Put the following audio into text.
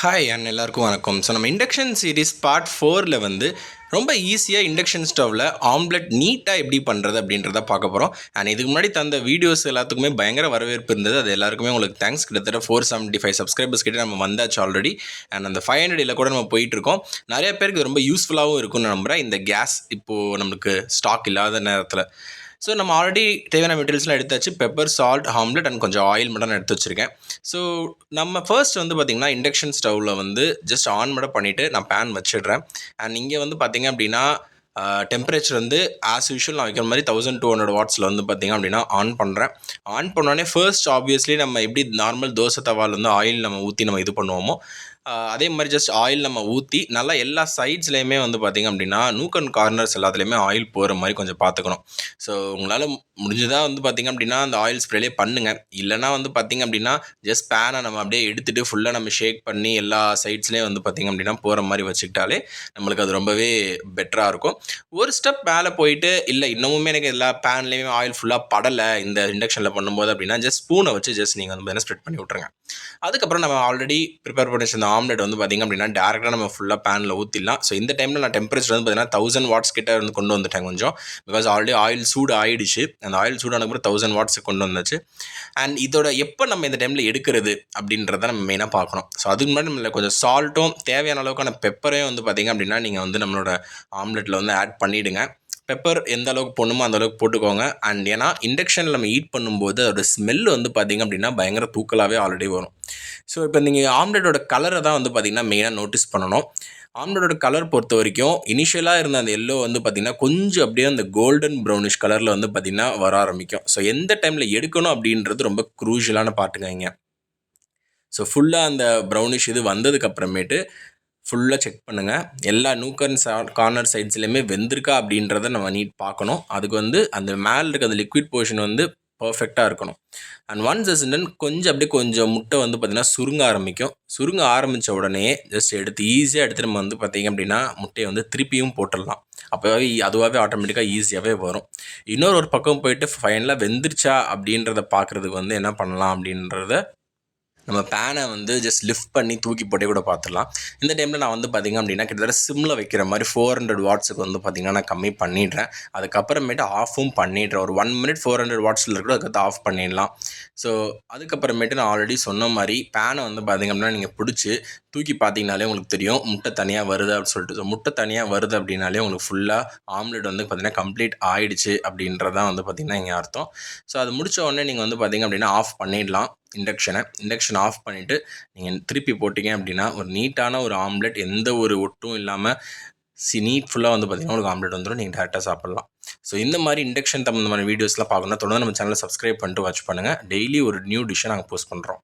Hi and எல்லாருக்கும் வணக்கம். So நம்ம இண்டக்ஷன் சீரிஸ் பார்ட் 4ல் வந்து ரொம்ப ஈஸியாக இண்டக்ஷன் ஸ்டவ்வில் ஆம்லெட் நீட்டாக எப்படி பண்ணுறது அப்படின்றத பார்க்க போகிறோம். அண்ட் இதுக்கு முன்னாடி தந்த வீடியோஸ் எல்லாத்துக்குமே பயங்கர வரவேற்பு இருந்தது. அது எல்லாருக்குமே உங்களுக்கு தேங்க்ஸ். கிட்டத்தட்ட 475 சப்ஸ்கிரைபர்ஸ் கிட்டே நம்ம வந்தாச்சு ஆல்ரெடி. அண்ட் அந்த 500 கூட நம்ம போயிட்டுருக்கோம். நிறைய பேருக்கு இது ரொம்ப யூஸ்ஃபுல்லாகவும் இருக்கும்னு நம்புகிறேன். இந்த கேஸ் இப்போது நம்மளுக்கு ஸ்டாக் இல்லாத நேரத்தில். ஸோ நம்ம ஆல்ரெடி தேவையான மெட்டீரியல்ஸ்லாம் எடுத்தாச்சு. பெப்பர், சால்ட், ஆம்லெட் அண்ட் கொஞ்சம் ஆயில் மட்டும் நான் எடுத்து வச்சுருக்கேன். ஸோ நம்ம ஃபர்ஸ்ட் வந்து பார்த்திங்கன்னா இண்டக்ஷன் ஸ்டவ்வில் வந்து ஜஸ்ட் ஆன் மட்டும் பண்ணிவிட்டு நான் பேன் வச்சிடுறேன். அண்ட் இங்கே வந்து பார்த்திங்க அப்படின்னா டெம்பரேச்சர் வந்து ஆஸ் யூஷுவல் நான் வைக்கிற மாதிரி 1200 வாட்ஸில் வந்து பார்த்திங்க அப்படின்னா ஆன் பண்ணுறேன். ஆன் பண்ணோடனே ஃபர்ஸ்ட் ஆப்வியஸ்லி நம்ம எப்படி நார்மல் தோசை தவால் வந்து ஆயில் நம்ம ஊற்றி நம்ம இது பண்ணுவோமோ அதே மாதிரி ஜஸ்ட் ஆயில் நம்ம ஊற்றி நல்லா எல்லா சைட்ஸ்லேயுமே வந்து பார்த்திங்க அப்படின்னா நூக் அண்ட் கார்னர்ஸ் எல்லாத்துலேயுமே ஆயில் போகிற மாதிரி கொஞ்சம் பார்த்துக்கணும். ஸோ உங்களால் முடிஞ்சதாக வந்து பார்த்திங்க அப்படின்னா அந்த ஆயில் ஸ்ப்ரேலே பண்ணுங்கள். இல்லைனா வந்து பார்த்திங்க அப்படின்னா ஜஸ்ட் பேனை நம்ம அப்படியே எடுத்துகிட்டு ஃபுல்லாக நம்ம ஷேக் பண்ணி எல்லா சைட்ஸ்லேயும் வந்து பார்த்திங்க அப்படின்னா போகிற மாதிரி வச்சுக்கிட்டாலே நம்மளுக்கு அது ரொம்பவே பெட்டராக இருக்கும். ஒரு ஸ்டெப் மேலே போயிட்டு இல்லை இன்னமுமே எனக்கு எல்லா பேன்லேயுமே ஆயில் ஃபுல்லாக படலை இந்த இண்டக்ஷனில் பண்ணும்போது அப்படின்னா ஜஸ்ட் ஸ்பூனை வச்சு ஜஸ்ட் நீங்கள் வந்து ஸ்ப்ரெட் பண்ணி விட்ருங்க. அதுக்கப்புறம் நம்ம ஆல்ரெடி ப்ரிப்பேர் பண்ணி வச்சிருந்த ஆம்லெட் வந்து பார்த்திங்க அப்படின்னா டேரெக்டாக நம்ம ஃபுல்லாக பேனில் ஊற்றிடலாம். ஸோ இந்த டைமில் நான் டெம்பரேச்சர் வந்து பார்த்திங்கன்னா 1000 வாட்ஸ் கிட்ட வந்து கொண்டு வந்துட்டேன் கொஞ்சம். பிகாஸ் ஆல்ரெடி ஆயில் சூடு ஆகிடுச்சு. அந்த ஆயில் சூடானதுக்கப்புறம் 1000 வாட்ஸுக்கு கொண்டு வந்துச்சு. அண்ட் இதோட எப்போ நம்ம இந்த டைமில் எடுக்கிறது அப்படின்றத நம்ம மெயினாக பார்க்கணும். ஸோ அதுக்கு முன்னாடி நம்மள கொஞ்சம் சால்ட்டும் தேவையான அளவுக்கான பெப்பரையும் வந்து பார்த்திங்க அப்படின்னா நீங்கள் வந்து நம்மளோட ஆம்லெட்டில் வந்து ஆட் பண்ணிவிடுங்க. பெப்பர் எந்த அளவுக்கு போடணுமோ அந்த அளவுக்கு போட்டுக்கோங்க. அண்ட் ஏன்னா இண்டக்ஷனில் நம்ம ஹீட் பண்ணும்போது அதோட ஸ்மெல் வந்து பார்த்திங்க அப்படின்னா பயங்கர தூக்கலாகவே ஆல்ரெடி வரும். ஸோ இப்போ நீங்கள் ஆம்லெட்டோட கலரை தான் வந்து பார்த்திங்கன்னா மெயினாக நோட்டீஸ் பண்ணணும். ஆம்லெட்டோட கலர் பொறுத்த வரைக்கும் இனிஷியலாக இருந்த அந்த எல்லோ வந்து பார்த்திங்கன்னா கொஞ்சம் அப்படியே அந்த கோல்டன் ப்ரௌனிஷ் கலரில் வந்து பார்த்திங்கன்னா வர ஆரம்பிக்கும். ஸோ எந்த டைமில் எடுக்கணும் அப்படின்றது ரொம்ப க்ரூஷியலான பார்ட்டுங்க இங்கே. ஸோ ஃபுல்லாக அந்த ப்ரௌனிஷ் இது வந்ததுக்கப்புறமேட்டு ஃபுல்லாக செக் பண்ணுங்கள். எல்லா நூக் அண்ட் கார்னர் சைட்ஸ்லேயுமே வெந்திருக்கா அப்படின்றத நம்ம நீட் பார்க்கணும். அதுக்கு வந்து அந்த மேலே இருக்க அந்த லிக்விட் போர்ஷன் வந்து பர்ஃபெக்டாக இருக்கணும். அண்ட் ஒன்ஸ் இஸ் கொஞ்சம் அப்படியே கொஞ்சம் முட்டை வந்து பார்த்திங்கன்னா சுருங்க ஆரம்பிக்கும். சுருங்க ஆரம்பித்த உடனே ஜஸ்ட் எடுத்து ஈஸியாக எடுத்து நம்ம வந்து பார்த்திங்க அப்படின்னா முட்டையை வந்து திருப்பியும் போட்டுடலாம். அப்போவே அதுவாகவே ஆட்டோமேட்டிக்காக ஈஸியாகவே வரும். இன்னொரு பக்கம் போயிட்டு ஃபைனலாக வெந்துருச்சா அப்படின்றத பார்க்குறதுக்கு வந்து என்ன பண்ணலாம் அப்படின்றத நம்ம பேனை வந்து ஜஸ்ட் லிஃப்ட் பண்ணி தூக்கி போட்டே கூட பார்த்துடலாம். இந்த டைமில் நான் வந்து பார்த்திங்க அப்படின்னா கிட்டத்தட்ட சிம்மில் வைக்கிற மாதிரி 400 வாட்ஸுக்கு வந்து பார்த்திங்கன்னா நான் கம்மி பண்ணிடுறேன். அதுக்கப்புறமேட்டு ஆஃபும் பண்ணிடுறேன். ஒரு 1 மினிட் 400 வாட்ஸில் இருக்கிற அதுக்கு ஆஃப் பண்ணிடலாம். ஸோ அதுக்கப்புறமேட்டு நான் ஆல்ரெடி சொன்ன மாதிரி பேனை வந்து பார்த்திங்க அப்படின்னா நீங்கள் பிடிச்சி தூக்கி பார்த்தீங்கனாலே உங்களுக்கு தெரியும் முட்டை தனியாக வருது அப்படின்னு சொல்லிட்டு. ஸோ முட்டை தனியாக வருது அப்படின்னாலே உங்களுக்கு ஃபுல்லாக ஆம்லெட் வந்து பார்த்திங்கன்னா கம்ப்ளீட் ஆகிடுச்சு அப்படின்றதான் வந்து பார்த்திங்கன்னா இங்கே அர்த்தம். ஸோ அது முடித்த உடனே நீங்கள் வந்து பார்த்திங்க அப்படின்னா ஆஃப் பண்ணிடலாம். இண்டக்ஷன் ஆஃப் பண்ணிவிட்டு நீங்கள் திருப்பி போட்டிங்க அப்படின்னா ஒரு நீட்டான ஒரு ஆம்லெட் எந்த ஒரு ஒட்டும் இல்லாமல் நீட்ஃபுல்லாக வந்து பார்த்திங்கன்னா உங்களுக்கு ஆம்லெட் வந்துடும். நீங்கள் டேரெக்டாக சாப்பிட்லாம். ஸோ இந்த மாதிரி இண்டக்ஷன் சம்மந்தமான வீடியோஸ்லாம் பார்க்கணுன்னா தொடர்ந்து நம்ம சேனலை சப்ஸ்கிரைப் பண்ணிட்டு வாட்ச் பண்ணுங்கள். டெய்லி ஒரு நியூ டிஷ்ஷை நாங்கள் போஸ்ட் பண்ணுறோம்.